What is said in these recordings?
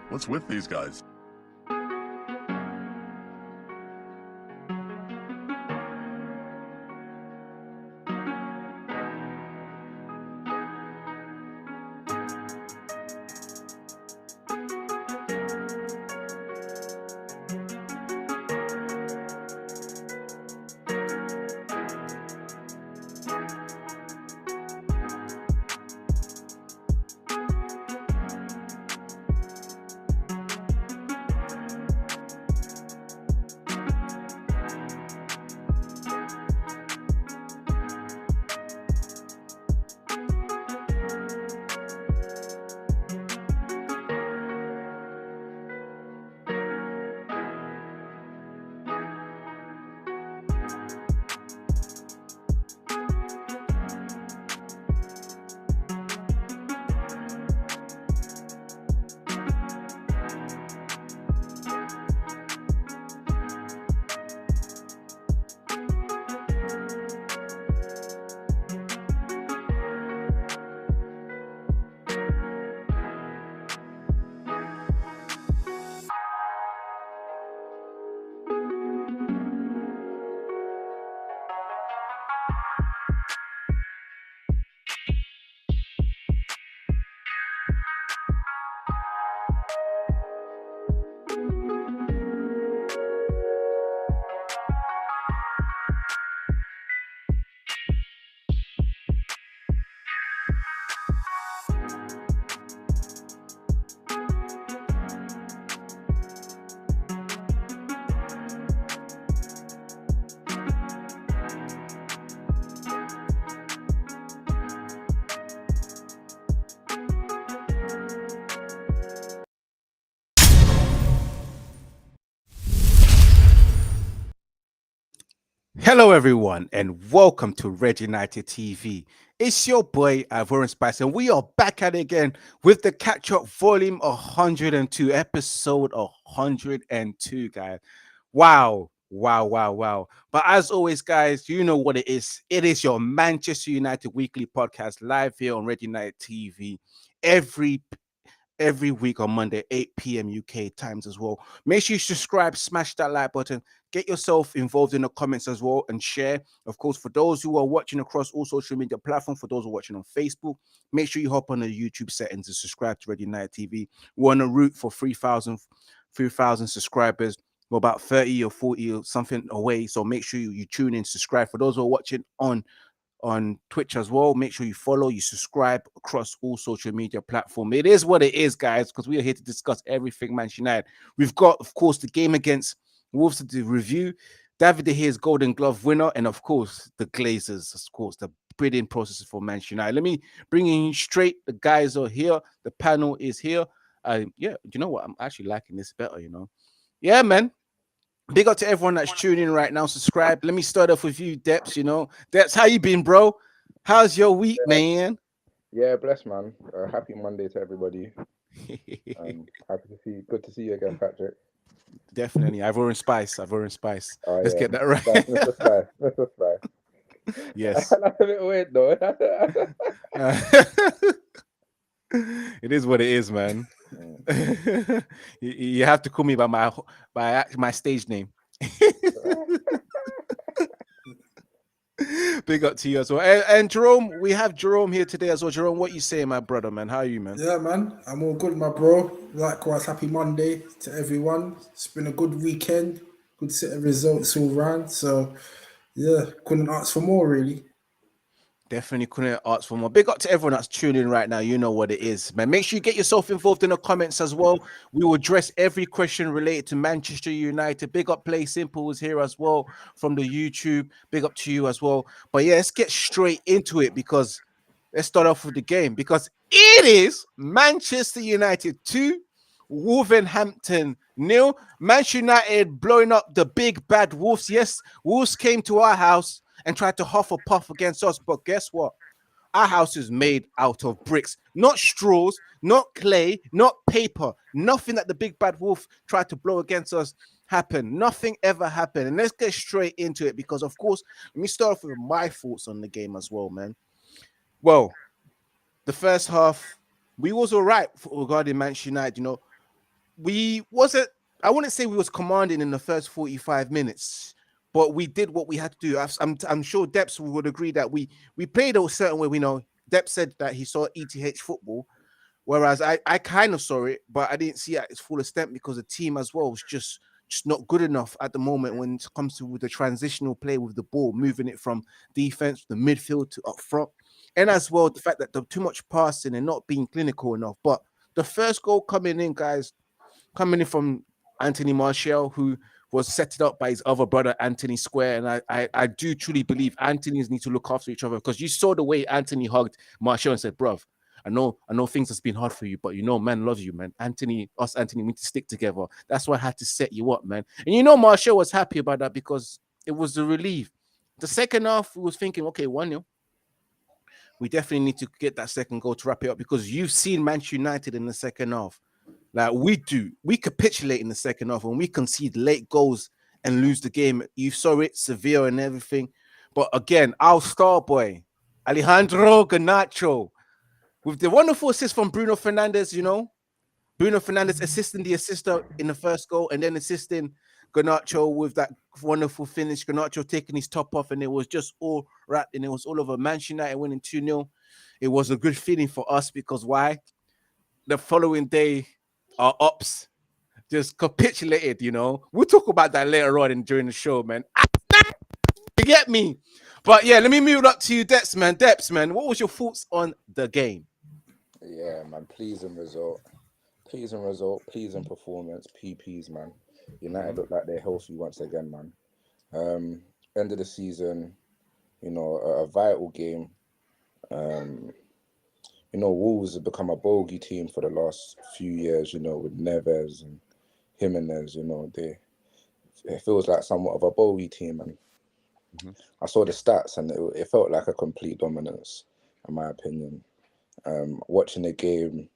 What's with these guys? Hello, everyone, and welcome to Red United TV. It's your boy, Ivorian Spice, and we are back at it again with the catch up volume 102, episode 102, guys. Wow, wow, wow, wow. But as always, guys, you know what it is. It is your Manchester United weekly podcast live here on Red United TV every week on Monday, 8 p.m. UK times as well. Make sure you subscribe, smash that like button, get yourself involved in the comments as well, and share. Of course, for those who are watching across all social media platforms, for those who are watching on Facebook, make sure you hop on the YouTube settings and subscribe to Red United TV. We're on a route for 3,000 subscribers. We're about 30 or 40 or something away. So make sure you tune in, subscribe. For those who are watching on Twitch as well. Make sure you follow, you subscribe across all social media platforms. It is what it is, guys, because we are here to discuss everything Manchester United. We've got, of course, the game against Wolves to review, David De Gea's Golden Glove winner, and of course, the Glazers, of course, the bidding process for Manchester United. Let me bring in straight. The guys are here. The panel is here. Yeah, you know what? I'm actually liking this better, Yeah, man. Big up to everyone that's tuning in right now. Subscribe. Let me start off with you, Deps. Deps, how you been, bro? How's your week, Yeah, man? yeah, bless man. Happy Monday to everybody. Happy to see. Good to see you again, Patrick. Definitely. Ivorian Spice. Ivorian Spice. Oh Let's yeah, get that Mr. Spice, Mr. right. Spice, Mr. Spice. Yes. That's a bit weird though. Uh, it is what it is, man. Mm. You have to call me by my stage name. Big up to you as well. And Jerome, we have Jerome here today as well. Jerome, what you saying, my brother, man? How are you, man? Yeah, man, I'm all good, my bro. Likewise, happy Monday to everyone. It's been a good weekend, good set of results all round. So, yeah, couldn't ask for more, really. Definitely couldn't ask for more. Big up to everyone that's tuning in right now. You know what it is, man. Make sure you get yourself involved in the comments as well. We will address every question related to Manchester United. Big up Play Simple is here as well from the YouTube. Big up to you as well. But yeah, let's get straight into it because let's start off with the game because it is Manchester United 2, Wolverhampton 0. Manchester United blowing up the big bad Wolves. Yes, Wolves came to our house and tried to huff a puff against us. But guess what? Our house is made out of bricks, not straws, not clay, not paper. Nothing that the big bad wolf tried to blow against us happened. Nothing ever happened. And let's get straight into it because, of course, let me start off with my thoughts on the game as well, man. Well, the first half, we was all right regarding Manchester United. we wasn't. I wouldn't say we was commanding in the first 45 minutes, but we did what we had to do. I'm sure Deps would agree that we played a certain way. We know Deps said that he saw ETH football, whereas I kind of saw it, but I didn't see it at its full extent because the team as well was just not good enough at the moment when it comes to with the transitional play with the ball, moving it from defense to midfield to up front, and as well the fact that there's too much passing and not being clinical enough. But the first goal coming in, guys, coming in from Anthony Martial, who was set it up by his other brother Anthony Square, and I do truly believe Anthony's need to look after each other, because you saw the way Anthony hugged Martial and said, "Bruv, I know things has been hard for you, but man loves you, man. Anthony, we need to stick together. That's why I had to set you up, man." And Martial was happy about that because it was the relief. The second half, we was thinking, okay, 1-0. We definitely need to get that second goal to wrap it up, because you've seen Manchester United in the second half. Like we capitulate in the second half and we concede late goals and lose the game. You saw it, severe and everything. But again, our star boy, Alejandro Garnacho, with the wonderful assist from Bruno Fernandes, Bruno Fernandes assisting the assister in the first goal and then assisting Garnacho with that wonderful finish. Garnacho taking his top off, and it was just all wrapped, and it was all over. Manchester United winning 2-0. It was a good feeling for us, because why? The following day, our ops just capitulated, We'll talk about that later on during the show, man. You get me? But yeah, let me move it up to you, Deps, man. Deps, man, what was your thoughts on the game? Yeah, man, pleasing result, pleasing performance, PPs, man. United look like they're healthy once again, man. End of the season, a vital game. Wolves have become a bogey team for the last few years, with Neves and Jimenez, it feels like somewhat of a bogey team, and I saw the stats, and it felt like a complete dominance, in my opinion. Watching the game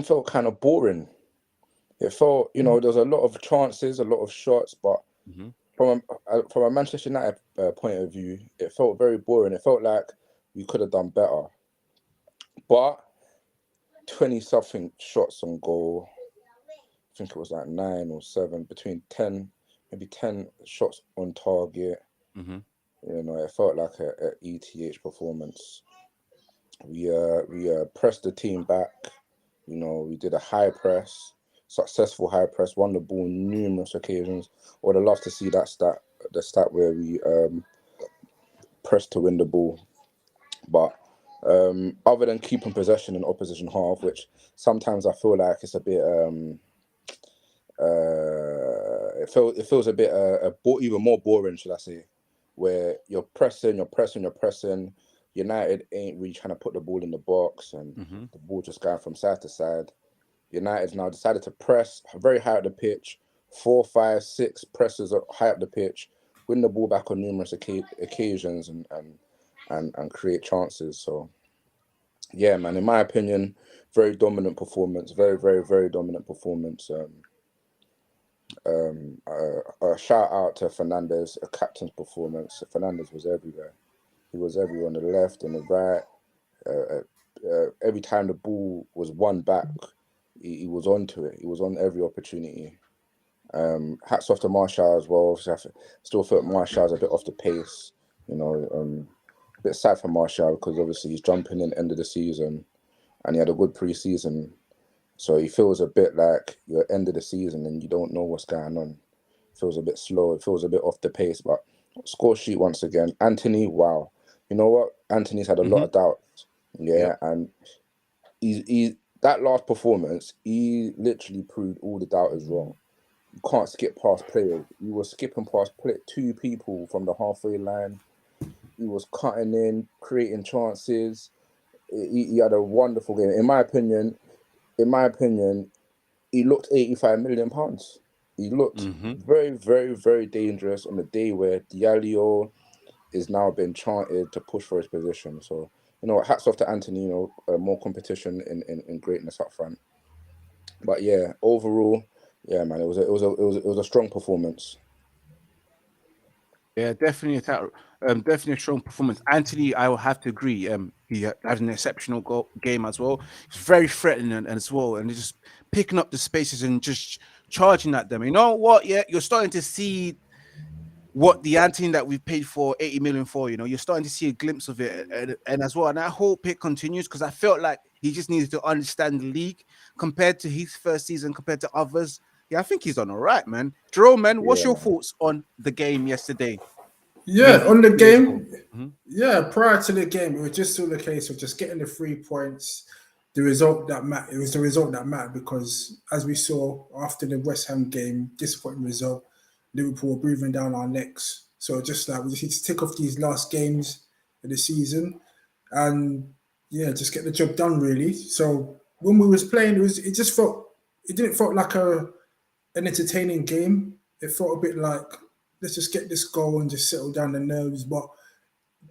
felt kind of boring. It felt, there was a lot of chances, a lot of shots, but from a Manchester United point of view, it felt very boring. It felt like we could have done better. But 20-something shots on goal, I think it was like 9 or 7, between 10, maybe 10 shots on target. It felt like a ETH performance. We pressed the team back. We did a high press, successful high press, won the ball on numerous occasions. I would have loved to see the stat where we pressed to win the ball. But other than keeping possession in opposition half, which sometimes I feel like it's a bit it feels a bit even more boring, should I say, where you're pressing. United ain't really trying to put the ball in the box, and the ball just going from side to side. United's now decided to press very high up the pitch, 4, 5, 6 presses high up the pitch, win the ball back on numerous occasions, and create chances. So, yeah, man, in my opinion, very dominant performance. Very, very, very dominant performance. A shout out to Fernandes, a captain's performance. Fernandes was everywhere. He was everywhere, on the left, on the right. Every time the ball was won back, he was onto it. He was on every opportunity. Hats off to Martial as well. I still felt Martial's a bit off the pace. A bit sad for Martial, because obviously he's jumping in end of the season, and he had a good pre-season. So he feels a bit like you're end of the season and you don't know what's going on. It feels a bit slow. It feels a bit off the pace. But score sheet once again. Anthony, wow. You know what? Anthony's had a lot of doubts. Yeah, and he that last performance, he literally proved all the doubters wrong. You can't skip past players. He was skipping past 2 people from the halfway line. He was cutting in, creating chances. He had a wonderful game. In my opinion, he looked £85 million. He looked very, very, very dangerous on the day where Diallo is now been chanted to push for his position. So, hats off to Anthony. More competition in greatness up front. But yeah, overall, yeah, man, it was a strong performance. Yeah, definitely. Definitely a strong performance. Anthony, I will have to agree. He had an exceptional game as well. He's very threatening as well, and he's just picking up the spaces and just charging at them. You know what? Yeah, you're starting to see what the Anthony that we've paid for 80 million for. You know, you're starting to see a glimpse of it, and as well. And I hope it continues because I felt like he just needed to understand the league compared to his first season, compared to others. Yeah, I think he's done all right, man. Jerome, man, what's Yeah, your man. thoughts on the game yesterday? Yeah, Maybe on the 2 days ago. game, yeah, prior to the game, it was just still the case of just getting the 3 points. The result that mattered. It was the result that mattered because, as we saw after the West Ham game, disappointing result. Liverpool were breathing down our necks. So just like we just need to tick off these last games of the season, and yeah, just get the job done really. So when we was playing, it didn't felt like an entertaining game. It felt a bit like let's just get this goal and just settle down the nerves. But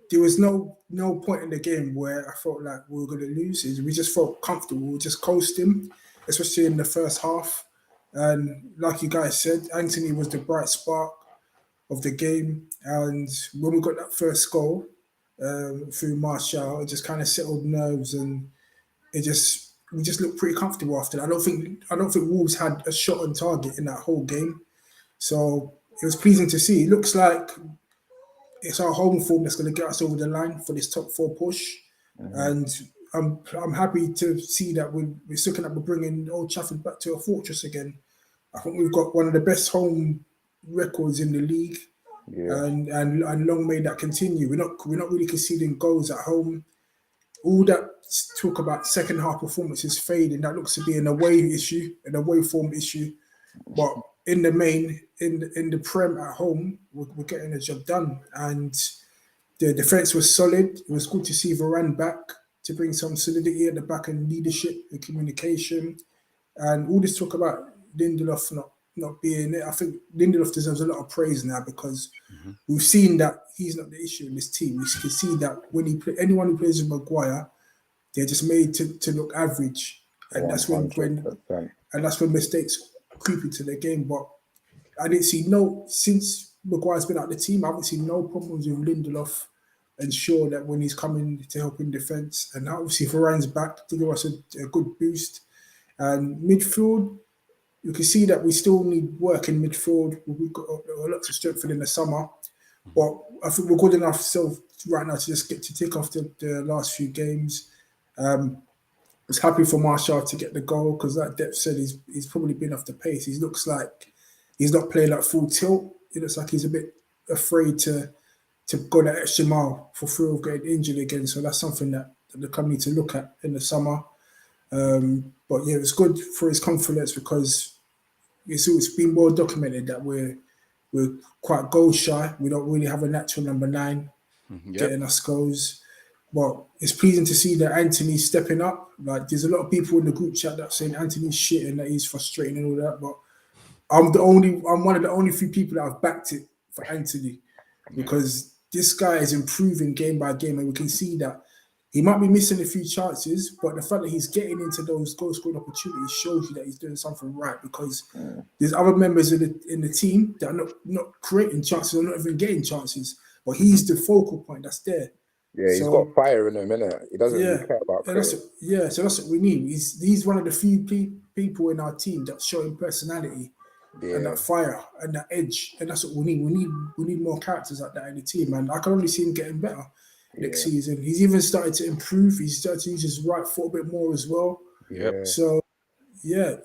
there was no point in the game where I felt like we were going to lose. We just felt comfortable. We were just coasting, especially in the first half. And like you guys said, Anthony was the bright spark of the game. And when we got that first goal through Martial, it just kind of settled nerves, and we just looked pretty comfortable after that. I don't think Wolves had a shot on target in that whole game. So it was pleasing to see. It looks like it's our home form that's going to get us over the line for this top 4 push. And I'm happy to see that we're looking at bringing Old Trafford back to a fortress again. I think we've got one of the best home records in the league, and long may that continue. We're not really conceding goals at home. All that talk about second half performances fading, that looks to be an away issue, an away form issue. But in the main, in the Prem at home, we're getting the job done. And the defence was solid. It was good to see Varane back to bring some solidity at the back and leadership and communication. And all this talk about Lindelof not being it, I think Lindelof deserves a lot of praise now because we've seen that he's not the issue in this team. We can see that when anyone who plays with Maguire, they're just made to look average, and that's when mistakes creep into the game. But I didn't see since Maguire's been out the team, I haven't seen no problems with Lindelof and Shaw that when he's coming to help in defence. And obviously Varane's back to give us a good boost. And midfield, you can see that we still need work in midfield. We've got a lot to strengthen in the summer. But I think we're good enough right now to just get to take off the last few games. I was happy for Martial to get the goal because that depth said he's probably been off the pace. He looks like he's not playing like full tilt. It looks like he's a bit afraid to go that extra mile for fear of getting injured again. So that's something that the club need to look at in the summer. But yeah, it's good for his confidence because it's been well documented that we're quite goal shy. We don't really have a natural number 9 getting us goals. But it's pleasing to see that Anthony's stepping up. Like there's a lot of people in the group chat that saying Anthony's shit and that he's frustrating and all that. But I'm one of the only few people that have backed it for Anthony because this guy is improving game by game, and we can see that he might be missing a few chances, but the fact that he's getting into those goal scoring opportunities shows you that he's doing something right because there's other members in the team that are not creating chances or not even getting chances, but he's the focal point that's there. Yeah, he's got fire in him, innit? He doesn't really care about so that's what we need. He's one of the few people in our team that's showing personality and that fire and that edge, and that's what we need. We need more characters like that in the team, and I can only see him getting better next season. He's even started to improve. He's started to use his right foot a bit more as well. So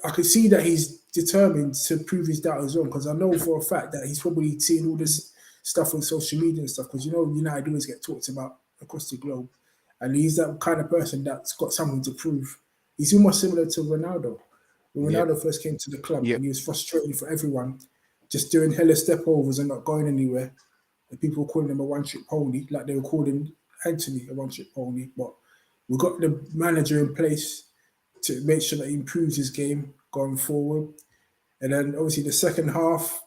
I can see that he's determined to prove his doubters wrong because I know for a fact that he's probably seen all this stuff on social media and stuff because United always get talked about across the globe, and he's that kind of person that's got something to prove. He's almost similar to Ronaldo. When Ronaldo first came to the club, and he was frustrating for everyone, just doing hella step overs and not going anywhere. And people were calling him a one-trick pony, like they were calling Anthony a one-trick pony. But we've got the manager in place to make sure that he improves his game going forward. And then obviously the second half,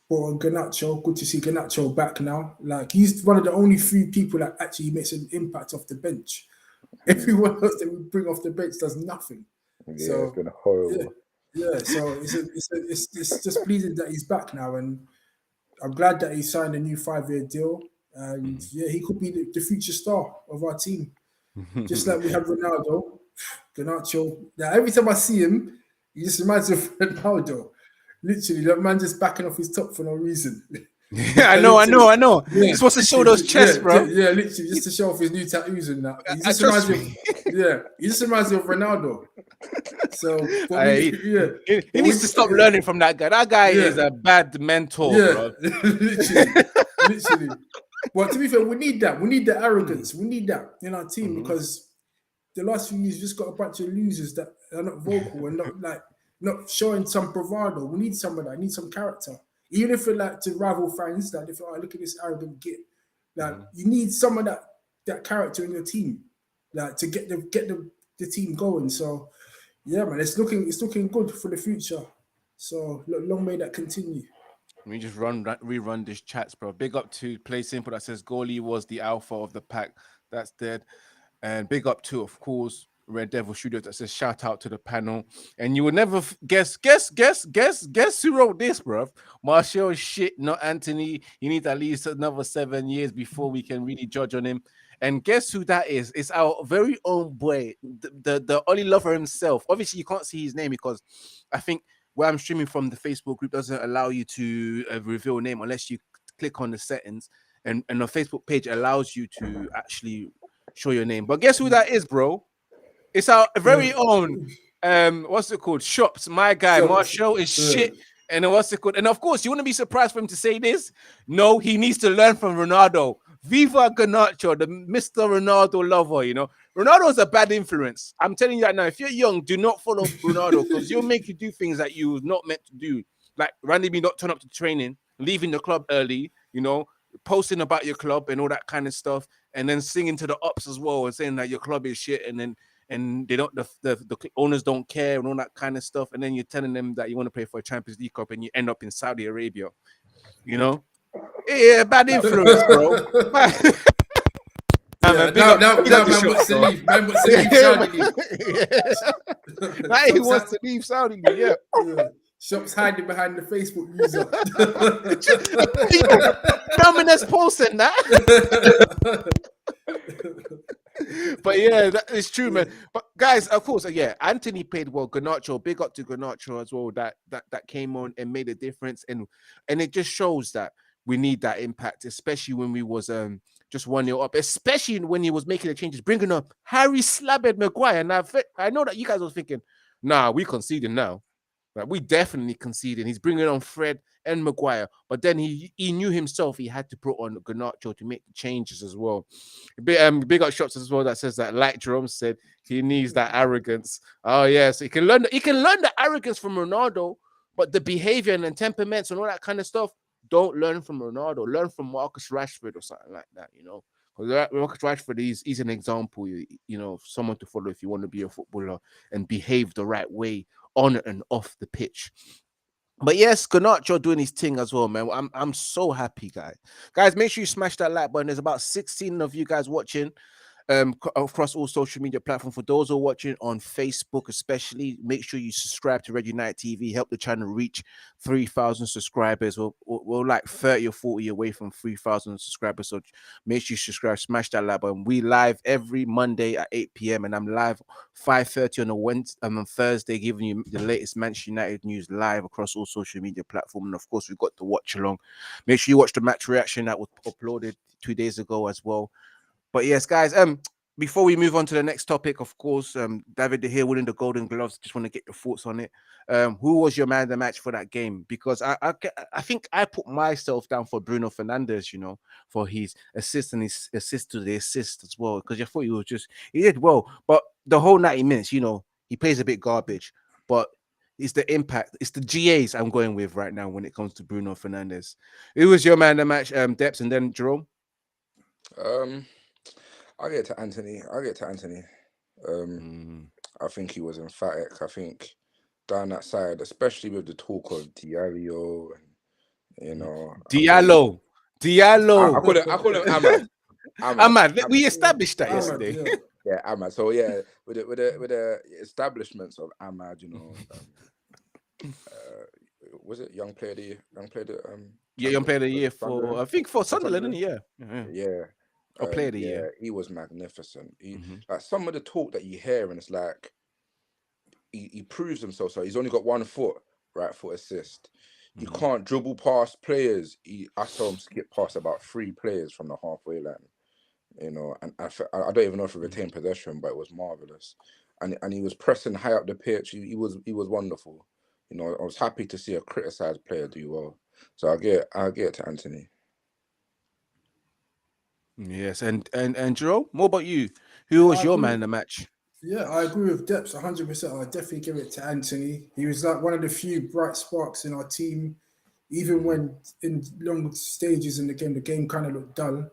brought on GERNACHO. Good to see GERNACHO back now. Like he's one of the only few people that actually makes an impact off the bench. Everyone else that we bring off the bench does nothing. So, it's been horrible. So it's just pleasing that he's back now, and I'm glad that he signed a new 5-year deal. And yeah, he could be the future star of our team. Just like we have Ronaldo, Garnacho. Now, every time I see him, he just reminds me of Ronaldo. Literally, that man just backing off his top for no reason. I know. Yeah, He's supposed to show those chests, bro. Yeah, literally, just to show off his new tattoos and that. He just trust reminds me of, he just reminds me of Ronaldo. So, he needs to stop learning from that guy. That guy is a bad mentor, bro. literally. But to be fair, we need that. We need the arrogance. We need that in our team because the last few years, we just got a bunch of losers that are not vocal and not showing some bravado. We need some of that. We need some character. Even if it's to rival fans, that if look at this arrogant git, you need some of that character in your team, to get the team going. So yeah, man, it's looking good for the future. So long may that continue. Let me just rerun this chats, bro. Big up to Play Simple that says goalie was the alpha of the pack. That's dead. And big up to, of course, Red Devil Studios that says shout out to the panel. And you will never guess who wrote this, bro. Martial shit, not Anthony. You need at least another 7 years before we can really judge on him. And guess who that is? It's our very own boy, the Ollie Lover himself. Obviously, you can't see his name because I think where I'm streaming from, the Facebook group doesn't allow you to reveal a name unless you click on the settings. And the Facebook page allows you to actually show your name. But guess who that is, bro? It's our very own, what's it called? Shops. My guy, Marshall is shit. And then what's it called? And of course, you wouldn't be surprised for him to say this. No, he needs to learn from Ronaldo. Viva GERNACHO, the Mr. Ronaldo lover, you know. Ronaldo is a bad influence. I'm telling you that now. If you're young, do not follow Ronaldo because he'll make you do things that you're not meant to do. Like randomly not turn up to training, leaving the club early, you know, posting about your club and all that kind of stuff, and then singing to the ops as well and saying that your club is shit, and they don't, the owners don't care and all that kind of stuff, and then you're telling them that you want to play for a Champions League Cup and you end up in Saudi Arabia, you know? Yeah, bad influence, bro. Man wants to leave. Man wants to leave Saudi League. Now he wants to leave Saudi League, yeah. Shops hiding behind the Facebook user. Dominus posting that. But yeah, that is true, man. But guys, of course, yeah, Anthony played well. GERNACHO, big up to GERNACHO as well. That came on and made a difference, and it just shows that we need that impact, especially when we was just 1-0 up, especially when he was making the changes, bringing up Harry Slabbed Maguire. Now I know that you guys were thinking, nah, we conceding now. Like, we definitely conceded. He's bringing on Fred and Maguire, but then he knew himself he had to put on GERNACHO to make the changes as well. Big up shots as well that says that, like Jerome said, he needs that arrogance. Oh yes, he can learn the arrogance from Ronaldo, but the behavior and temperaments and all that kind of stuff, don't learn from Ronaldo. Learn from Marcus Rashford or something like that, you know. Because Marcus Rashford is an example, you know, someone to follow if you want to be a footballer and behave the right way on and off the pitch. But yes, GERNACHO doing his thing as well, man. I'm so happy, guys. Make sure you smash that like button. There's about 16 of you guys watching across all social media platforms. For those who are watching on Facebook especially, make sure you subscribe to Red United TV. Help the channel reach 3,000 subscribers. We're like 30 or 40 away from 3,000 subscribers, so make sure you subscribe, smash that like button. We live every Monday at 8 p.m. and I'm live 5:30 on a Wednesday and on Thursday, giving you the latest Manchester United news live across all social media platforms. And of course, we've got the watch along. Make sure you watch the match reaction that was uploaded 2 days ago as well. But yes, guys, before we move on to the next topic, of course, David De Gea winning the Golden Gloves. Just want to get your thoughts on it. Who was your man of the match for that game? Because I think I put myself down for Bruno Fernandes, you know, for his assist and his assist to the assist as well. Because I thought he did well. But the whole 90 minutes, you know, he plays a bit garbage. But it's the impact. It's the GAs I'm going with right now when it comes to Bruno Fernandes. Who was your man of the match, Depps, and then Jerome? I'll get to Anthony. I think he was emphatic. I think down that side, especially with the talk of Diallo and, you know, Diallo. I call him Ahmad. Ahmad. We established that yesterday. Yeah, Ahmad. So yeah, with the establishments of Ahmad, you know, was it young player of the year? Young player of the Young player of the year Sunderland? for I think for For Sunderland, Sunderland? isn't he? Yeah. Yeah. Or player of the Yeah, year. he was magnificent. Mhm. Like some of the talk that you hear, and it's like he proves himself. So he's only got 1 foot, right, for assist. You can't dribble past players. I saw him skip past about 3 players from the halfway line. You know, and I don't even know if he retained possession, but it was marvelous. And he was pressing high up the pitch. He was wonderful. You know, I was happy to see a criticised player do well. So I get it to Anthony. Yes, and Jerome, what about you? Who was your man in the match? Yeah, I agree with Depps 100%. I definitely give it to Anthony. He was like one of the few bright sparks in our team. Even when in long stages in the game kind of looked dull,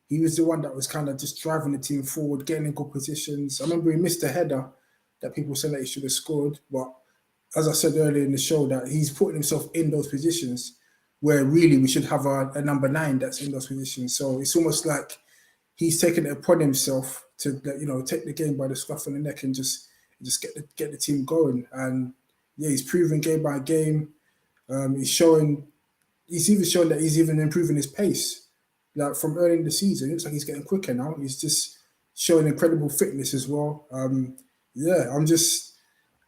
he was the one that was kind of just driving the team forward, getting in good positions. I remember he missed a header that people said that he should have scored, but as I said earlier in the show, that he's putting himself in those positions where really we should have a number 9 that's in those positions. So it's almost like he's taken it upon himself to, you know, take the game by the scruff of the neck and just get the team going. And yeah, he's proving game by game. He's even showing that he's even improving his pace. Like from early in the season, it looks like he's getting quicker now. He's just showing incredible fitness as well. Yeah, I'm just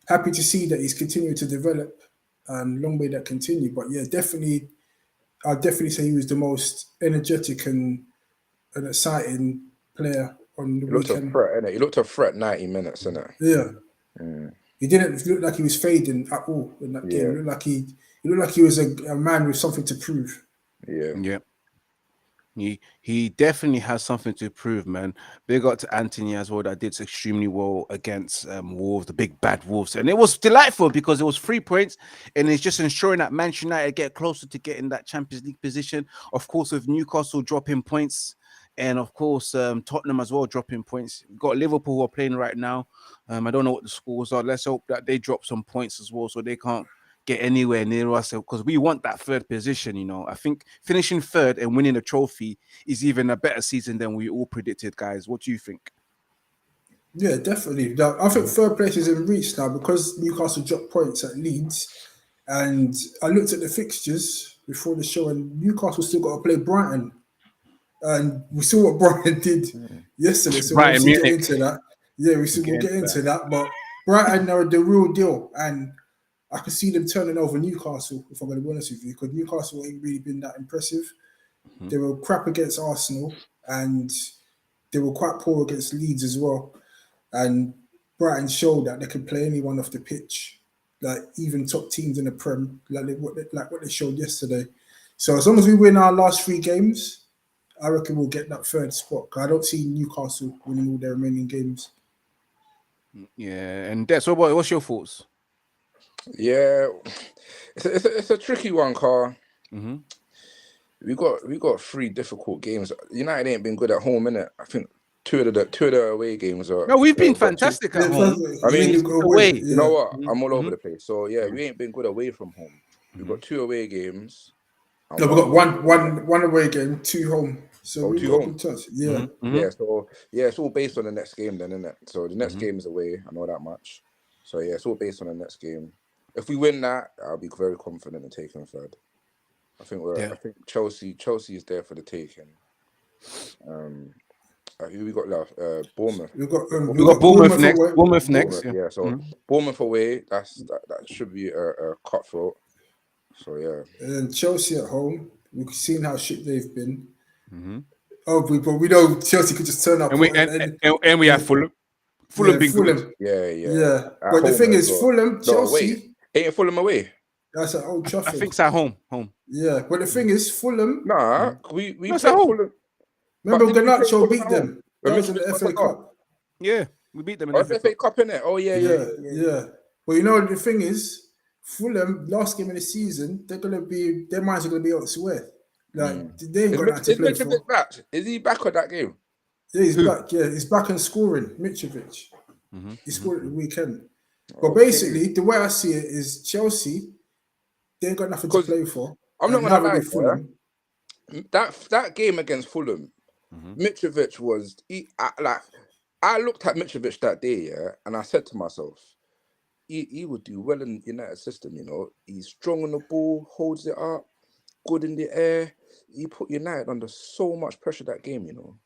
happy to see that he's continuing to develop, and long may that continue. But yeah, definitely, I'll definitely say he was the most energetic and an exciting player on the He looked weekend. a threat, innit? He looked a threat 90 minutes, innit? Yeah. He didn't look like he was fading at all in that game. He looked like he was a man with something to prove. Yeah. He definitely has something to prove, man. Big up to Anthony as well, that did extremely well against Wolves, the big bad Wolves. And it was delightful because it was 3 points, and it's just ensuring that Manchester United get closer to getting that Champions League position. Of course, with Newcastle dropping points, and of course, Tottenham as well dropping points. We've got Liverpool who are playing right now. I don't know what the scores are. Let's hope that they drop some points as well so they can't get anywhere near us, because we want that 3rd position. You know, I think finishing 3rd and winning a trophy is even a better season than we all predicted, guys. What do you think? Yeah, definitely. I think 3rd place is in reach now because Newcastle dropped points at Leeds. And I looked at the fixtures before the show, and Newcastle still got to play Brighton. And we saw what Brighton did yesterday. So we'll obviously get into that. Yeah, we'll get into that. But Brighton are the real deal. And I could see them turning over Newcastle, if I'm going to be honest with you, because Newcastle ain't really been that impressive. They were crap against Arsenal, and they were quite poor against Leeds as well. And Brighton showed that they could play anyone off the pitch, like even top teams in the Prem, like what they showed yesterday. So as long as we win our last 3 games, I reckon we'll get that 3rd spot. I don't see Newcastle winning all their remaining games. Yeah, and that's what's your thoughts? Yeah, it's a tricky one, Carl. We got 3 difficult games. United ain't been good at home, innit? I think two of the away games are. No, we've been fantastic at home. I mean, away. You know what? I'm all over the place. So yeah, we ain't been good away from home. We've got 2 away games. No, we've got one away game, 2 home. So we've 2 got home. good chance. Yeah. Yeah. So yeah, it's all based on the next game, then, isn't it? So the next game is away. I know that much. So yeah, it's all based on the next game. If we win that, I'll be very confident in taking 3rd. I think I think Chelsea is there for the taking. Who we got left? Bournemouth. We've got Bournemouth next. Bournemouth next. Yeah. So Bournemouth away. That should be a cutthroat. So yeah. And Chelsea at home. We've seen how shit they've been. But we know Chelsea could just turn up. And we have Fulham. Fulham being good. Yeah. But the thing is, Fulham, Chelsea. Ain't Fulham away? That's at Old Trafford. I think it's at home. Yeah, but the thing is, Fulham. Nah, we played Fulham. Remember, GERNACHO beat them. That was in the FA Cup. Yeah, we beat them in the FA Cup, innit? Oh yeah. Well, you know the thing is, Fulham last game of the season, their minds are gonna be elsewhere. Like they ain't got that to play for. Back? Is he back on that game? Yeah, he's back. Yeah, he's back and scoring. Mitrovic. He scored at the weekend. But basically, the way I see it is Chelsea, they ain't got nothing to play for. I'm not gonna lie, Fulham. That game against Fulham, Mitrovic was I looked at Mitrovic that day, and I said to myself, he would do well in United system. You know, he's strong on the ball, holds it up, good in the air. He put United under so much pressure that game. You know,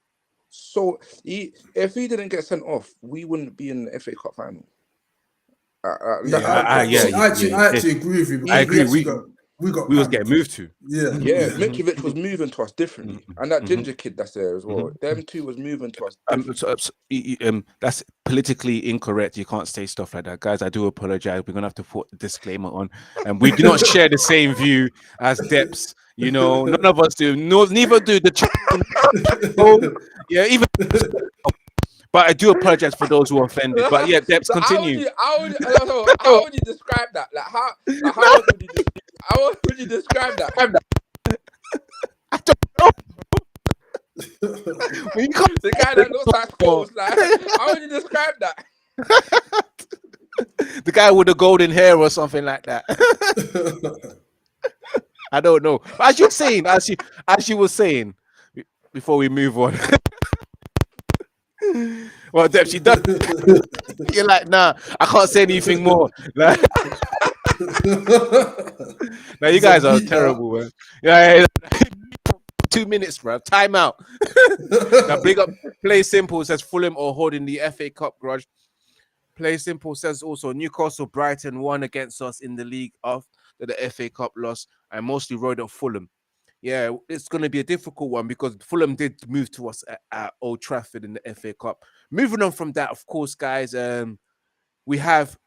so if he didn't get sent off, we wouldn't be in the FA Cup final. I actually agree with you. I agree. We was getting moved to. Yeah. Mitrovic was moving to us differently, and that ginger kid that's there as well. Them two was moving to us differently. That's politically incorrect. You can't say stuff like that, guys. I do apologize. We're gonna have to put a disclaimer on, and we do not share the same view as Deps. You know, none of us do. No, neither do the. Even. But I do apologize for those who are offended. But yeah, Deps, so continue. How would you describe that? How would you describe that? I don't know. The guy that looks like Scholes, like, how would you describe that? The guy with the golden hair or something like that. I don't know. But as you're saying, as you were saying, before we move on. Well, Deb, she does. You're like, nah, I can't say anything more. Like, now you guys are terrible, man. Yeah. 2 minutes, bro. Time out. Now, big up. Play Simple says Fulham are holding the FA Cup grudge. Play Simple says also Newcastle Brighton won against us in the league after the FA Cup loss and mostly rode at Fulham. Yeah, it's going to be a difficult one because Fulham did move to us at Old Trafford in the FA Cup. Moving on from that, of course, guys, we have,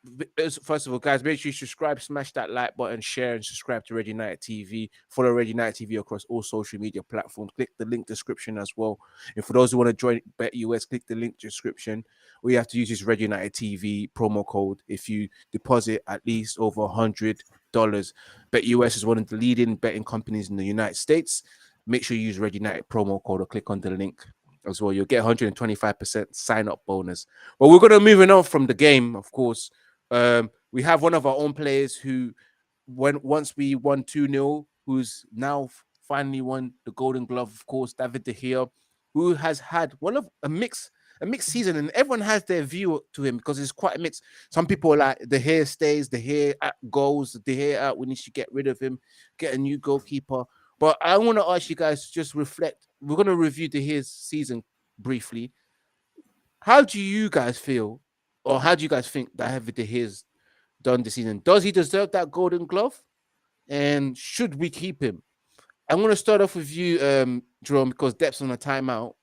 first of all, guys, make sure you subscribe, smash that like button, share, and subscribe to Red United TV. Follow Red United TV across all social media platforms. Click the link description as well. And for those who want to join Bet US, click the link description. All you have to use is Red United TV promo code if you deposit at least over $100. Bet US is one of the leading betting companies in the United States. Make sure you use Red United promo code or click on the link as well. You'll get 125% sign-up bonus. But we're going to move on from the game, of course. We have one of our own players who, once we won 2-0, who's now finally won the Golden Glove, of course, David De Gea, who has had a mixed season, and everyone has their view to him because it's quite a mix. Some people are like, De Gea stays, De Gea goes, De Gea out, we need to get rid of him, get a new goalkeeper. But I want to ask you guys to just reflect. We're going to review De Gea's season briefly. How do you guys feel, or how do you guys think that David De Gea's done this season? Does he deserve that Golden Glove? And should we keep him? I'm going to start off with you, Jerome, because Depp's on a timeout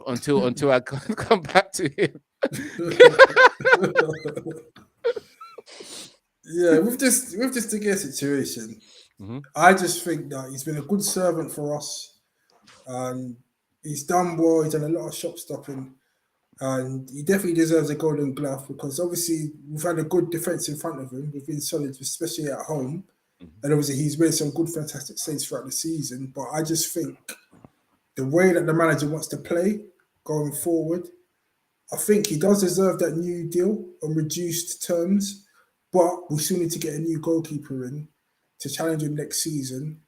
until I come back to him. Yeah, with this De Gea situation, I just think that he's been a good servant for us, and he's done well. He's done a lot of shop stopping, and he definitely deserves a Golden Glove because obviously we've had a good defense in front of him. We've been solid, especially at home, and obviously he's made some good, fantastic saves throughout the season. But I just think the way that the manager wants to play going forward, I think he does deserve that new deal on reduced terms, but we still need to get a new goalkeeper in to challenge him next season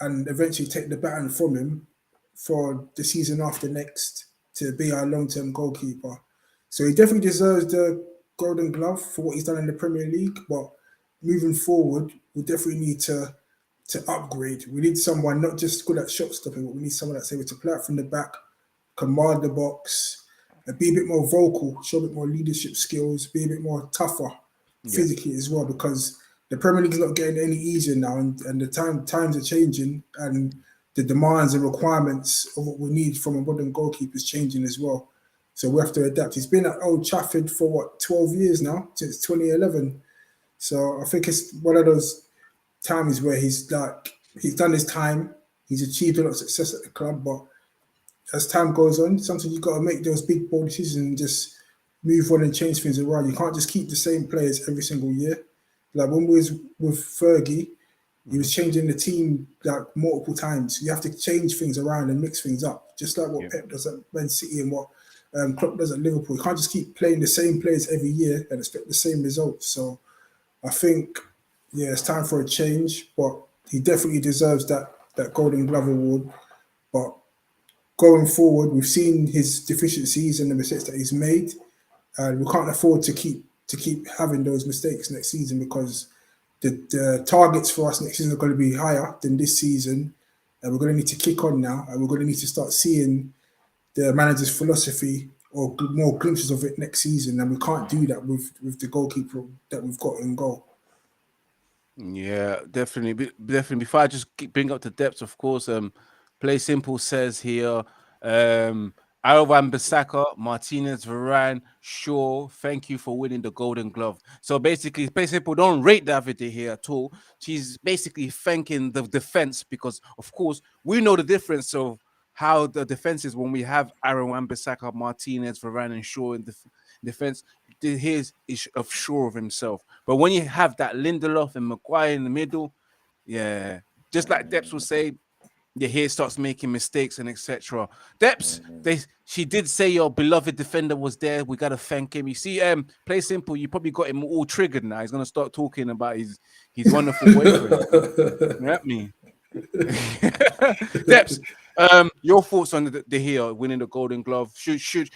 and eventually take the baton from him for the season after next to be our long-term goalkeeper. So he definitely deserves the Golden Glove for what he's done in the Premier League, but moving forward, we definitely need to upgrade. We need someone not just good at shot stopping, but we need someone that's able to play out from the back, command the box, and be a bit more vocal, show a bit more leadership skills, be a bit more tougher physically as well, because the Premier League is not getting any easier now, and the times are changing, and the demands and requirements of what we need from a modern goalkeeper is changing as well. So we have to adapt. He's been at Old Trafford for 12 years now, since 2011. So I think it's one of those times where he's done his time, he's achieved a lot of success at the club, but as time goes on, sometimes you've got to make those big, bold decisions and just move on and change things around. You can't just keep the same players every single year. Like when we was with Fergie, he was changing the team like multiple times. You have to change things around and mix things up, just like what Pep does at Man City and what Klopp does at Liverpool. You can't just keep playing the same players every year and expect the same results. So I think, it's time for a change, but he definitely deserves that Golden Glove award. But going forward, we've seen his deficiencies and the mistakes that he's made, and we can't afford to keep to keep having those mistakes next season, because the targets for us next season are going to be higher than this season, and we're going to need to kick on now, and we're going to need to start seeing the manager's philosophy or more glimpses of it next season, and we can't do that with the goalkeeper that we've got in goal. Yeah, definitely. Definitely. Before I just bring up the depths, of course, Play Simple says here, Aaron Bissaka, Martinez, Varane, Shaw, thank you for winning the Golden Glove. So basically, Play Simple don't rate David De Gea at all. She's basically thanking the defense because, of course, we know the difference of how the defense is when we have Aaron Wan-Bissaka, Martinez, Varane, and Shaw in defense. De Gea is sure of himself. But when you have that Lindelof and Maguire in the middle, yeah, just like Deps will say, De Gea starts making mistakes and etc. Deps, she did say your beloved defender was there. We gotta thank him. You see, Play Simple, you probably got him all triggered now. He's gonna start talking about his wonderful boyfriend. You know what I mean? Deps, your thoughts on De Gea winning the Golden Glove? Should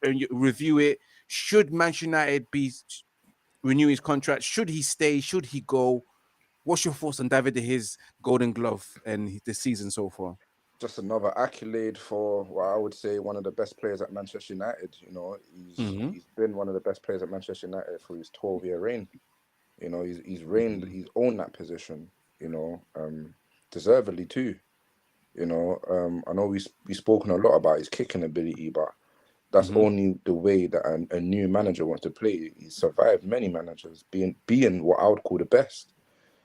you review it? Should Manchester United renew his contract? Should he stay? Should he go? What's your thoughts on David De Gea's Golden Glove and the season so far? Just another accolade for what I would say one of the best players at Manchester United. You know, he's been one of the best players at Manchester United for his 12-year reign. You know, he's reigned, he's owned that position. You know, deservedly too. You know, I know we've spoken a lot about his kicking ability, but that's only the way that a new manager wants to play. He's survived many managers, being what I would call the best.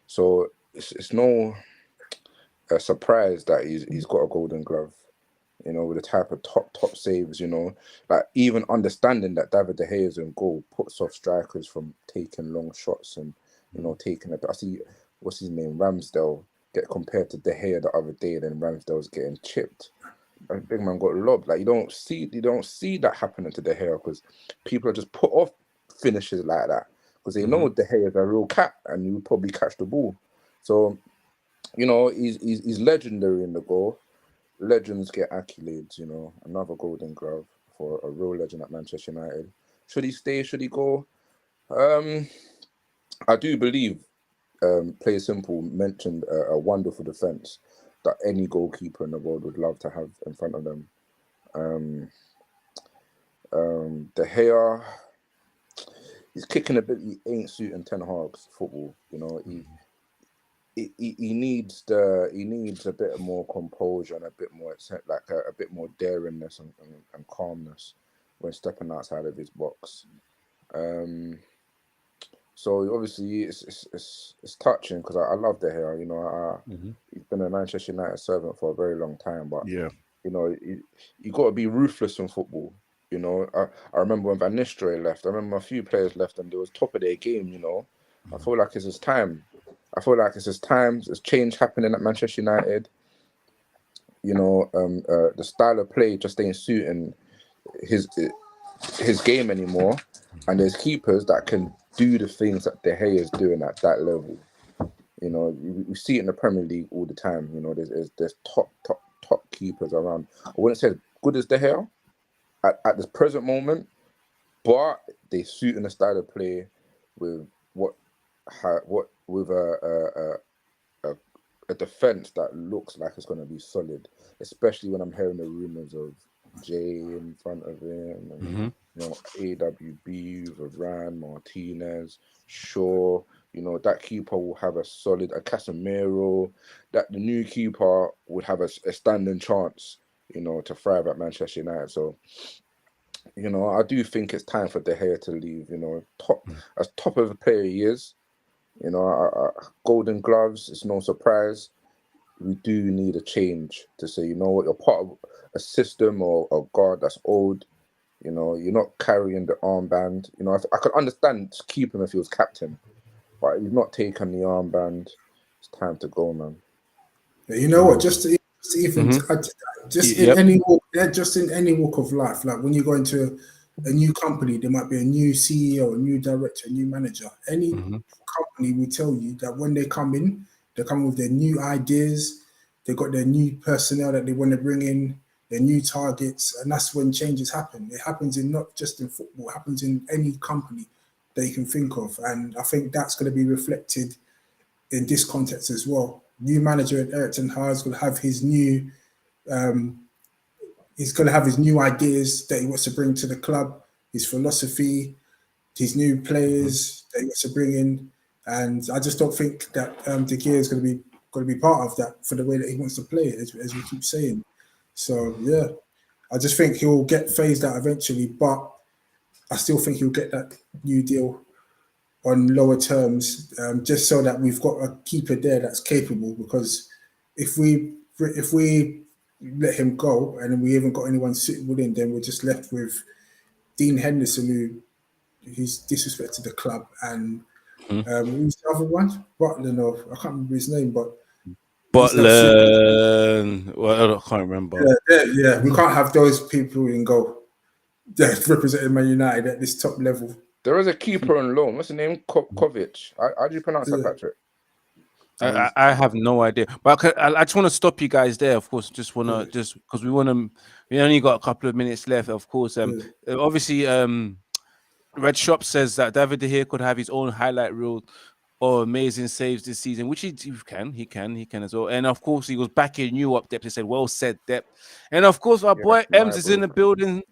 So it's no surprise that he's got a Golden Glove. You know, with the type of top saves. You know, like even understanding that David De Gea is in goal puts off strikers from taking long shots and taking I see what's his name, Ramsdale, get compared to De Gea the other day, then Ramsdale's getting chipped. Big man got lobbed. Like you don't see that happening to De Gea because people are just put off finishes like that because they know De Gea is a real cat and you will probably catch the ball. So, you know, he's legendary in the goal. Legends get accolades. You know, another Golden Glove for a real legend at Manchester United. Should he stay? Should he go? I do believe Play Simple mentioned a wonderful defense that any goalkeeper in the world would love to have in front of them. De Gea, his kicking ability ain't suiting Ten Hag's football. You know, he needs a bit more composure and a bit more a bit more daringness and calmness when stepping outside of his box. So obviously it's touching because I love De Gea. You know, he's been a Manchester United servant for a very long time. But you know, you got to be ruthless in football. You know, I remember when Van Nistelrooy left. I remember a few players left and they was top of their game. You know, I feel like it's his time. There's change happening at Manchester United. You know, the style of play just ain't suiting his game anymore, and there's keepers that can do the things that De Gea is doing at that level. You know, we see it in the Premier League all the time. You know, there's top keepers around. I wouldn't say as good as De Gea at this present moment, but they suit in the style of play with a defense that looks like it's going to be solid, especially when I'm hearing the rumors of Jay in front of him, and, you know, AWB, Varane, Martinez, Shaw. You know, that keeper will have a Casemiro. That the new keeper would have a standing chance, you know, to thrive at Manchester United. So, you know, I do think it's time for De Gea to leave. You know, top of the player he is. You know, Golden Gloves, it's no surprise. We do need a change to say, you know what, you're part of a system or a guard that's old. You know, you're not carrying the armband. You know, I could understand keep him if he was captain, but he's not taking the armband. It's time to go, man. You know what? Just in any walk of life, like when you go into a new company, there might be a new CEO, a new director, a new manager. Any company will tell you that when they come in, they come with their new ideas. They've got their new personnel that they want to bring in, their new targets, and that's when changes happen. It happens in not just in football; it happens in any company. that you can think of. And I think that's going to be reflected in this context as well. New manager Erik ten Hag is going to have his new he's going to have his new ideas that he wants to bring to the club, his philosophy, his new players that he wants to bring in. And I just don't think that De Gea is going to be part of that for the way that he wants to play, as we keep saying. So yeah, I just think he'll get phased out eventually, but I still think he'll get that new deal on lower terms, just so that we've got a keeper there that's capable. Because if we let him go and then we haven't got anyone suitable in, then we're just left with Dean Henderson, who's disrespected the club, and who's the other one? Butler, no, I can't remember his name, but Butler. Well, I can't remember. Yeah, we can't have those people in goal that representing Man United at this top level. There is a keeper on loan. What's the name? Kovic. How do you pronounce that, Patrick? I have no idea, but I just want to stop you guys there. Of course, just want to because we only got a couple of minutes left. Of course, obviously, Red Shop says that David De Gea could have his own highlight reel or amazing saves this season, which he can as well. And of course, he was backing you up, Depth. He said, "Well said, Depth." And of course, our boy Ems is in the building.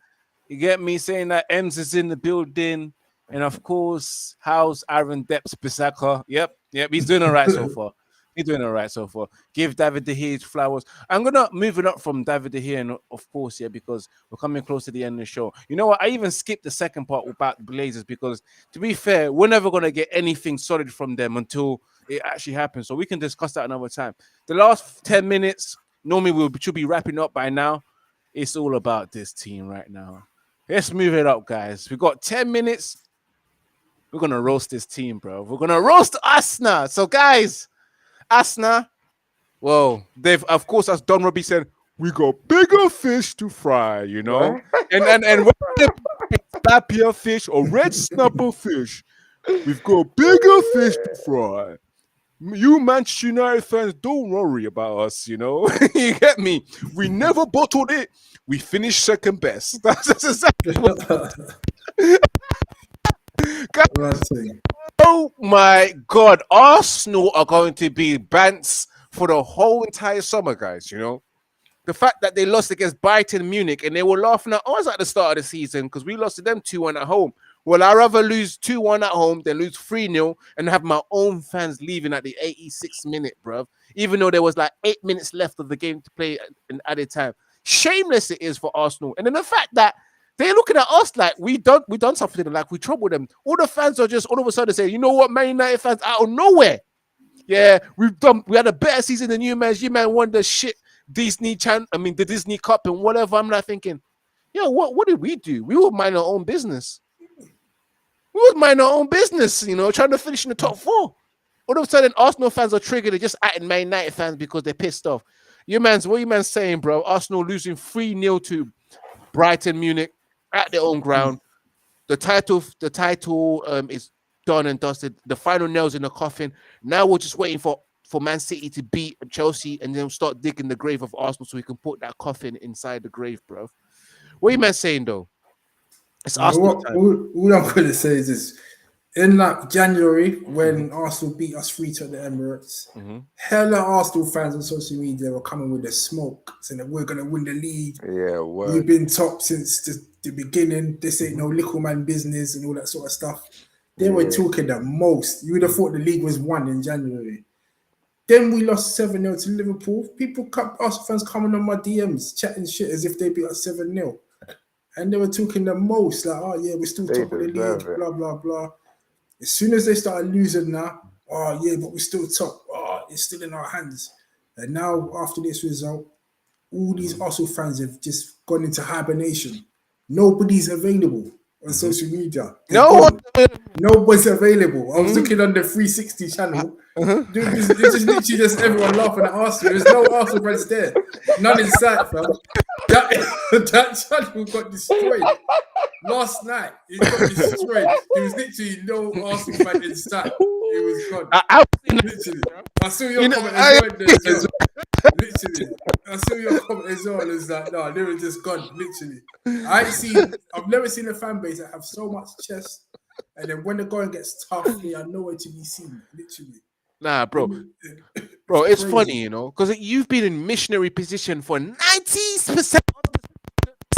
You get me saying that Ems is in the building. And of course, how's Aaron Depps Bissaka? Yep, he's doing all right so far. Give David De Gea his flowers. I'm gonna move it up from David De Gea, and of course, because we're coming close to the end of the show. You know what? I even skipped the second part about the Blazers because, to be fair, we're never gonna get anything solid from them until it actually happens. So we can discuss that another time. The last 10 minutes, normally we should be wrapping up by now. It's all about this team right now. Let's move it up, guys. We've got 10 minutes. We're going to roast this team, bro. We're going to roast Arsenal. So, guys, Arsenal, well, of course, as Don Robbie said, we got bigger fish to fry, you know? and tilapia fish or red snapper fish, we've got bigger fish to fry. You Manchester United fans, don't worry about us, you know? You get me? We never bottled it. We finished second best. That's exactly what oh my God, Arsenal are going to be bants for the whole entire summer, guys. You know, the fact that they lost against Bayern Munich and they were laughing at us at the start of the season because we lost to them 2-1 at home. Well, I'd rather lose 2-1 at home than lose 3-0 and have my own fans leaving at the 86th minute, bruv. Even though there was like 8 minutes left of the game to play in added time. Shameless it is for Arsenal. And then the fact that they're looking at us like we done something to them, like we troubled them. All the fans are just all of a sudden saying, you know what, Man United fans out of nowhere. Yeah, we had a better season than you, man. You man won the shit the Disney Cup and whatever. I'm not thinking, what did we do? We would mind our own business. Trying to finish in the top 4. All of a sudden, Arsenal fans are triggered. They're just acting Man United fans because they're pissed off. What you man saying, bro? Arsenal losing 3-0 to Brighton Munich at their own ground. The title is done and dusted. The final nails in the coffin. Now we're just waiting for Man City to beat Chelsea and then start digging the grave of Arsenal so we can put that coffin inside the grave, bro. What are you man saying though? It's Arsenal time. All I'm going to say is this. In like January, when Arsenal beat us 3-2 at the Emirates, hella Arsenal fans on social media were coming with the smoke, saying that we're going to win the league. Yeah, word. We've been top since the beginning. This ain't no little man business and all that sort of stuff. They were talking the most. You would have thought the league was won in January. Then we lost 7-0 to Liverpool. Arsenal fans coming on my DMs, chatting shit as if they beat us 7-0. And they were talking the most, like, oh yeah, we're still top of the league, blah, blah, blah. As soon as they started losing now, oh yeah, but we're still top. Oh, it's still in our hands. And now, after this result, all these Arsenal fans have just gone into hibernation. Nobody's available on social media. Nobody's available. I was looking on the 360 channel. Dude, it's just literally just everyone laughing at Arsenal. There's no Arsenal fans there. None in sight, fam. That channel got destroyed. Last night, it got destroyed. There was literally no Arsenal fan in sight. It was gone. Literally. I saw your comment as well. Literally. I saw your comment as well. It's like, no, they were just gone. Literally. I've never seen a fan base that have so much chest And then when the going gets tough, they are nowhere to be seen, literally. Nah, bro. Bro, It's funny, you know, because you've been in missionary position for 90% of the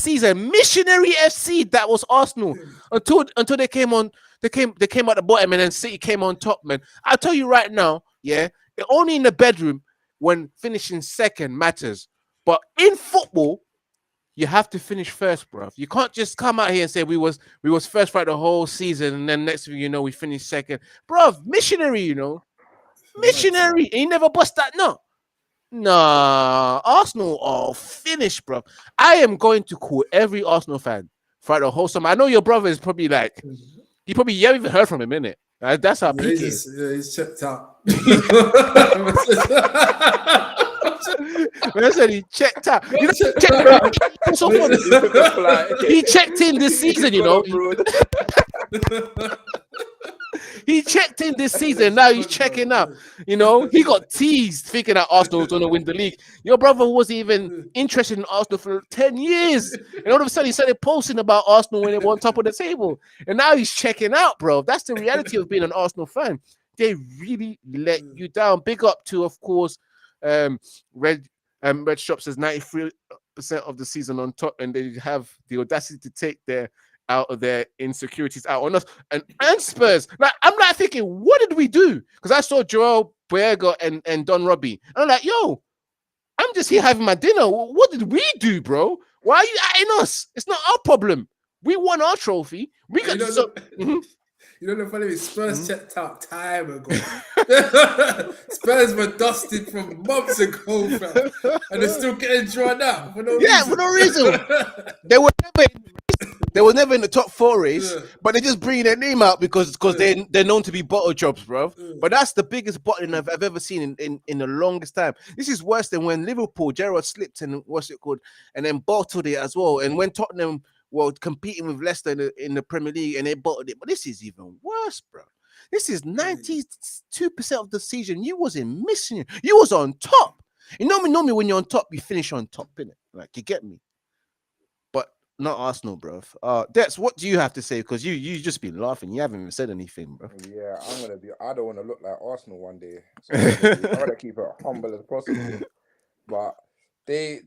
season. Missionary FC, that was Arsenal. Until they came on, they came at the bottom, and then City came on top, man. I'll tell you right now, yeah, only in the bedroom when finishing second matters. But in football, you have to finish first, bro. You can't just come out here and say we was first for the whole season, and then next thing you know, we finished second. Bro, missionary, you know. Missionary. He never bust that, no. Nah, Arsenal are finished, bro. I am going to call every Arsenal fan for the whole summer. I know your brother is probably like, you haven't even heard from him, innit? That's how peak is. He's checked out. I said he checked out. You know, he checked in this season, you know. He checked in this season. Now he's checking out. You know, he got teased thinking that Arsenal was going to win the league. Your brother wasn't even interested in Arsenal for 10 years. And all of a sudden, he started posting about Arsenal when they were on top of the table. And now he's checking out, bro. That's the reality of being an Arsenal fan. They really let you down. Big up to, of course, Red Shop says 93% of the season on top, and they have the audacity to take their insecurities out on us and Spurs. Like, I'm like thinking, what did we do? Because I saw Joel Boyega and Don Robbie, and I'm like, yo, I'm just here having my dinner. What did we do, bro? Why are you atting us? It's not our problem. We won our trophy. We got You know the funny is Spurs checked out time ago. Spurs were dusted from months ago, bro. And they're still getting drawn out for no reason. For no reason. They were never in the top 4 race, but they just bring their name out because they're known to be bottle jobs, bro. But that's the biggest bottling I've ever seen in the longest time. This is worse than when Liverpool, Gerrard slipped and and then bottled it as well. And when Tottenham were competing with Leicester in the Premier League and they bottled it. But this is even worse, bro. This is 92% of the season. You wasn't missing. You was on top. You know me when you're on top, you finish on top, innit? Like, you get me? But not Arsenal, bro. Dex, what do you have to say? Because you just been laughing. You haven't even said anything, bro. Yeah, I don't want to look like Arsenal one day. So I want to keep it humble as possible. But they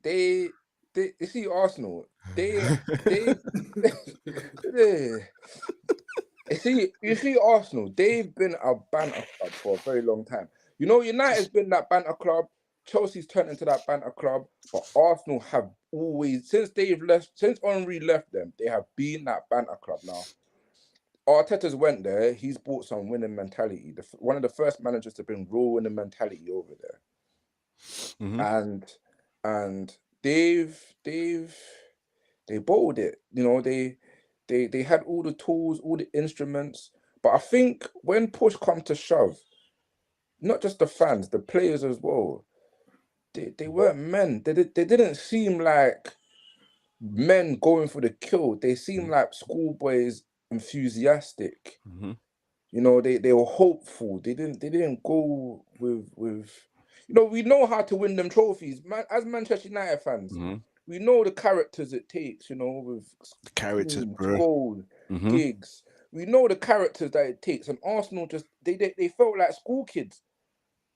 you see Arsenal, you see Arsenal, they've been a banter club for a very long time. You know, United's been that banter club, Chelsea's turned into that banter club, but Arsenal have always, since Henry left them, they have been that banter club now. Arteta's went there, he's brought some winning mentality. One of the first managers to bring real winning mentality over there. And they bottled it. You know, they had all the tools, all the instruments. But I think when push comes to shove, not just the fans, the players as well, they weren't men. They didn't seem like men going for the kill. They seemed like schoolboys, enthusiastic. You know, they were hopeful. They didn't go with you know, we know how to win them trophies. Man, as Manchester United fans, we know the characters it takes, you know, with the characters, bro. Gold, gigs. We know the characters that it takes. And Arsenal just they felt like school kids.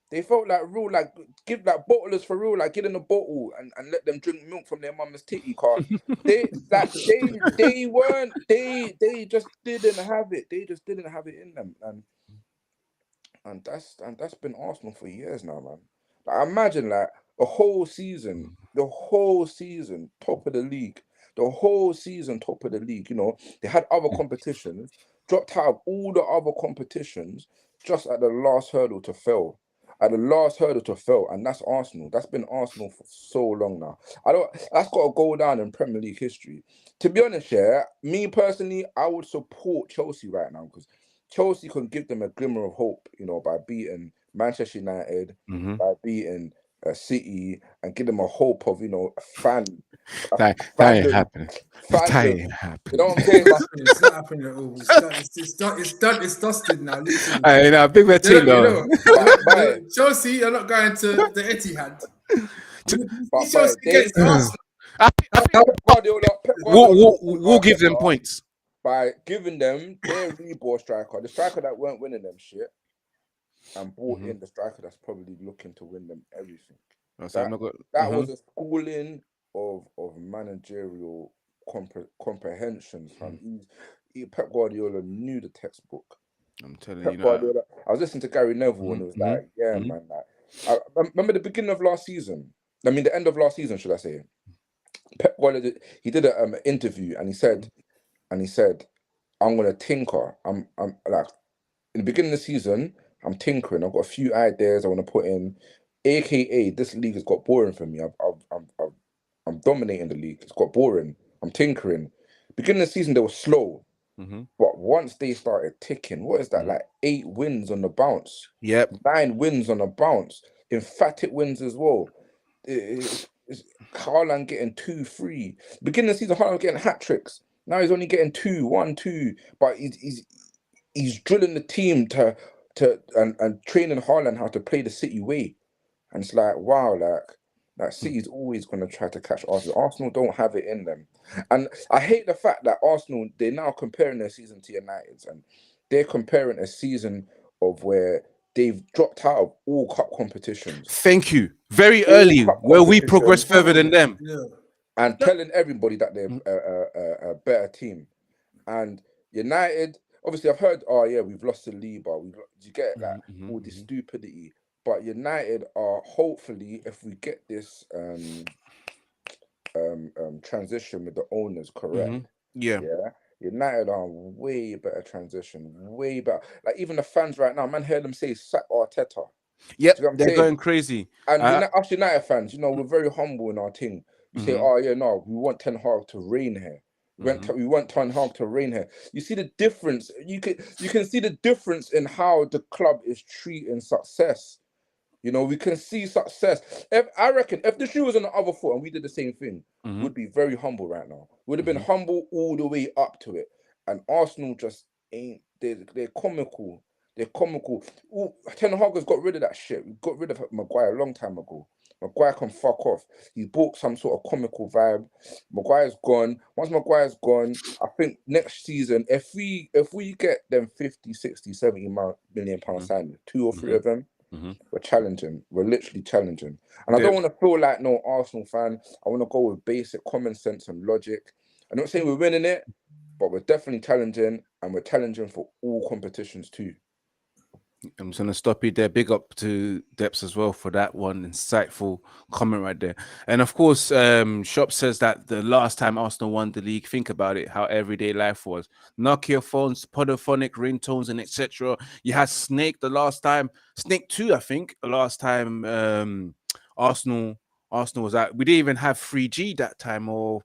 They felt like real, like give like bottlers for real, like get in a bottle and let them drink milk from their mama's titty car. They just didn't have it. They just didn't have it in them. And that's been Arsenal for years now, man. Like, imagine like the whole season, top of the league. You know, they had other competitions, dropped out of all the other competitions just at the last hurdle to fail. And that's Arsenal. That's been Arsenal for so long now. That's got to go down in Premier League history. To be honest, yeah, me personally, I would support Chelsea right now because Chelsea can give them a glimmer of hope, you know, by beating Manchester United, by beating City, and give them a hope of, you know, that ain't happening. That ain't happening. You know what I'm saying? It's not happening at all. It's done. It's dusted now. I know, big red team though. Chelsea, you're not going to the Etihad. We'll give them points. by giving them their reball striker, the striker that weren't winning them shit, and brought in the striker that's probably looking to win them everything. That was a schooling of managerial comprehension, fam. Pep Guardiola knew the textbook. I'm telling Pep you, Guardiola. I was listening to Gary Neville and it was like, yeah, man. Like, I remember the beginning of last season. I mean, the end of last season, should I say? Pep Guardiola, he did an interview and he said, I'm gonna tinker. I'm like, in the beginning of the season, I'm tinkering. I've got a few ideas I want to put in. AKA, this league has got boring for me. I'm dominating the league. It's got boring. I'm tinkering. Beginning of the season, they were slow. But once they started ticking, what is that? Like 8 wins on the bounce. Yep. 9 wins on the bounce. Emphatic wins as well. It's Haaland getting 2, 3. Beginning of the season, Haaland getting hat tricks. Now he's only getting 2, 1, 2. But he's drilling the team and training Haaland how to play the City way. And it's like, wow, like City's always going to try to catch Arsenal. Arsenal don't have it in them. And I hate the fact that Arsenal, they're now comparing their season to United's. And they're comparing a season of where they've dropped out of all cup competitions. Thank you. Very early, where we progress further than them. Yeah. And telling everybody that they're a better team. And United, obviously I've heard, oh yeah, we've lost to Liba. You get like all this stupidity. But United are hopefully, if we get this transition with the owners correct, yeah, United are way better transition, way better. Like even the fans right now, man, hear them say sack Arteta. Yep, they're going crazy. And us United fans, you know, we're very humble in our thing. We say, oh yeah, no, we want Ten Hag to reign here. We want Ten Hag to reign here. You see the difference. You can see the difference in how the club is treating success. You know, we can see success. I reckon if the shoe was on the other foot and we did the same thing, we'd be very humble right now. Would have been humble all the way up to it. And Arsenal just ain't. They're comical. They're comical. Ooh, Ten Hag has got rid of that shit. We got rid of Maguire a long time ago. Maguire can fuck off. He brought some sort of comical vibe. Maguire's gone. Once Maguire's gone, I think next season, if we get them 50, 60, 70 million pound signing, 2 or 3 of them, we're challenging. We're literally challenging. And I don't want to feel like no Arsenal fan. I want to go with basic common sense and logic. I'm not saying we're winning it, but we're definitely challenging, and we're challenging for all competitions too. I'm just going to stop you there. Big up to Depps as well for that one insightful comment right there. And of course, Shop says that the last time Arsenal won the league, think about it, how everyday life was. Nokia phones, podophonic ringtones, and etc. You had Snake the last time, Snake 2, I think, the last time Arsenal was out. We didn't even have 3G that time or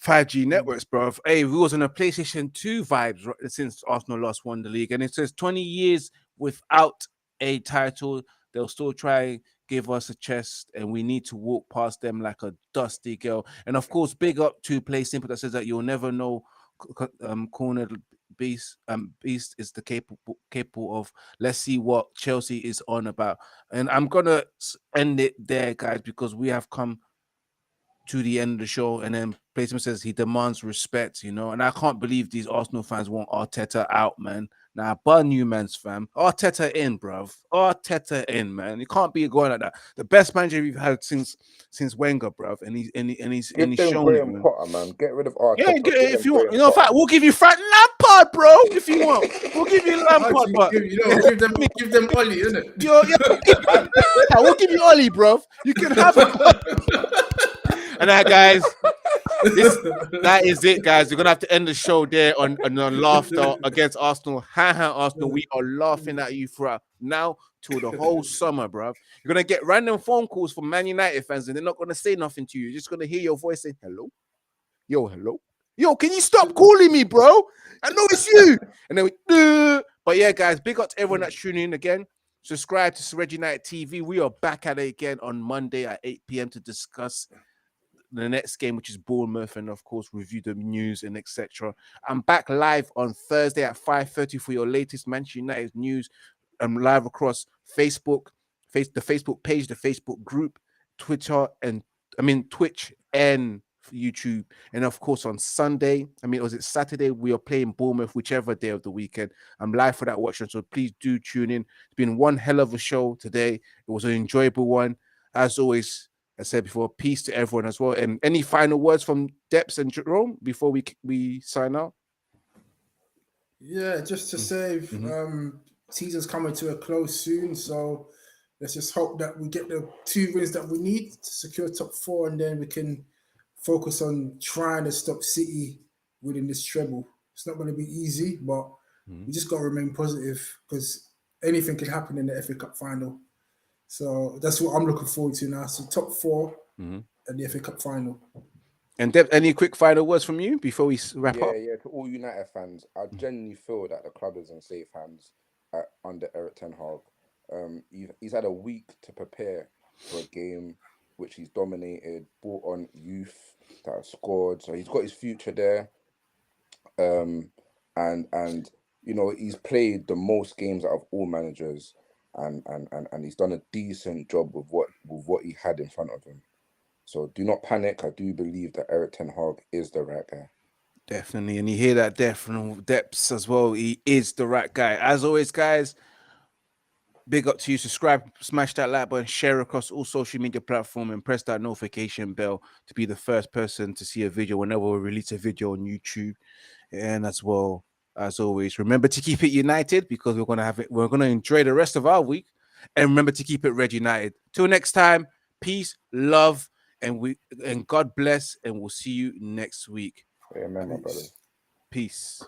5G networks, bro. Hey, we was on a PlayStation 2 vibes since Arsenal won the league. And it says 20 years without a title, they'll still try give us a chest, and we need to walk past them like a dusty girl. And of course, big up to Play Simple that says that you'll never know cornered beast is the capable of. Let's see what Chelsea is on about. And I'm gonna end it there, guys, because we have come to the end of the show. And then Placement says he demands respect, you know, and I can't believe these Arsenal fans want Arteta out, man. Nah, burn you, man's fam. Arteta in, bruv. Arteta in, man. You can't be going like that. The best manager we've had since Wenger, bruv, and he's shown Graham it, man. Potter, man. Get rid of Arteta. Yeah, if you want, you know, in fact, we'll give you Frank Lampard, bro. If you want, we'll give you Lampard, but give them Ollie, innit? We'll give you Ollie, bro. You can have it. And that, guys, that is it, guys. We're gonna have to end the show there on laughter against Arsenal. Arsenal, we are laughing at you throughout now till the whole summer, bro. You're gonna get random phone calls from Man United fans, and they're not gonna say nothing to you. You're just gonna hear your voice saying, "Hello, hello, can you stop calling me, bro? I know it's you." And then but yeah, guys, big up to everyone that's tuning in again. Subscribe to Red United TV. We are back at it again on Monday at 8 p.m. to discuss the next game, which is Bournemouth, and of course review the news and etc. I'm back live on Thursday at 5:30 for your latest Manchester United news. I'm live across Facebook, the Facebook page, the Facebook group, Twitch and YouTube. And of course, on Sunday, was it Saturday? We are playing Bournemouth, whichever day of the weekend. I'm live for that watching, so please do tune in. It's been one hell of a show today. It was an enjoyable one. As always, I said before, peace to everyone as well. And any final words from Deps and Jerome before we sign out? Yeah, just to say, season's coming to a close soon, so let's just hope that we get the 2 wins that we need to secure top 4, and then we can focus on trying to stop City winning this treble. It's not going to be easy, but we just got to remain positive because anything can happen in the FA Cup final. So that's what I'm looking forward to now. So top 4 and the FA Cup final. And Deb, any quick final words from you before we wrap up? Yeah, to all United fans, I genuinely feel that the club is in safe hands under Erik ten Hag. He's had a week to prepare for a game which he's dominated, brought on youth that have scored, so he's got his future there. And he's played the most games out of all managers, and he's done a decent job with what he had in front of him. So do not panic. I do believe that Erik ten Hag is the right guy. Definitely. And you hear that Depths as well. He is the right guy. As always, guys, big up to you. Subscribe, smash that like button, share across all social media platforms, and press that notification bell to be the first person to see a video whenever we release a video on YouTube. And as well, as always, remember to keep it united because we're gonna enjoy the rest of our week. And remember to keep it red united. Till next time, peace, love, and God bless, and we'll see you next week. Amen, my brother. Peace.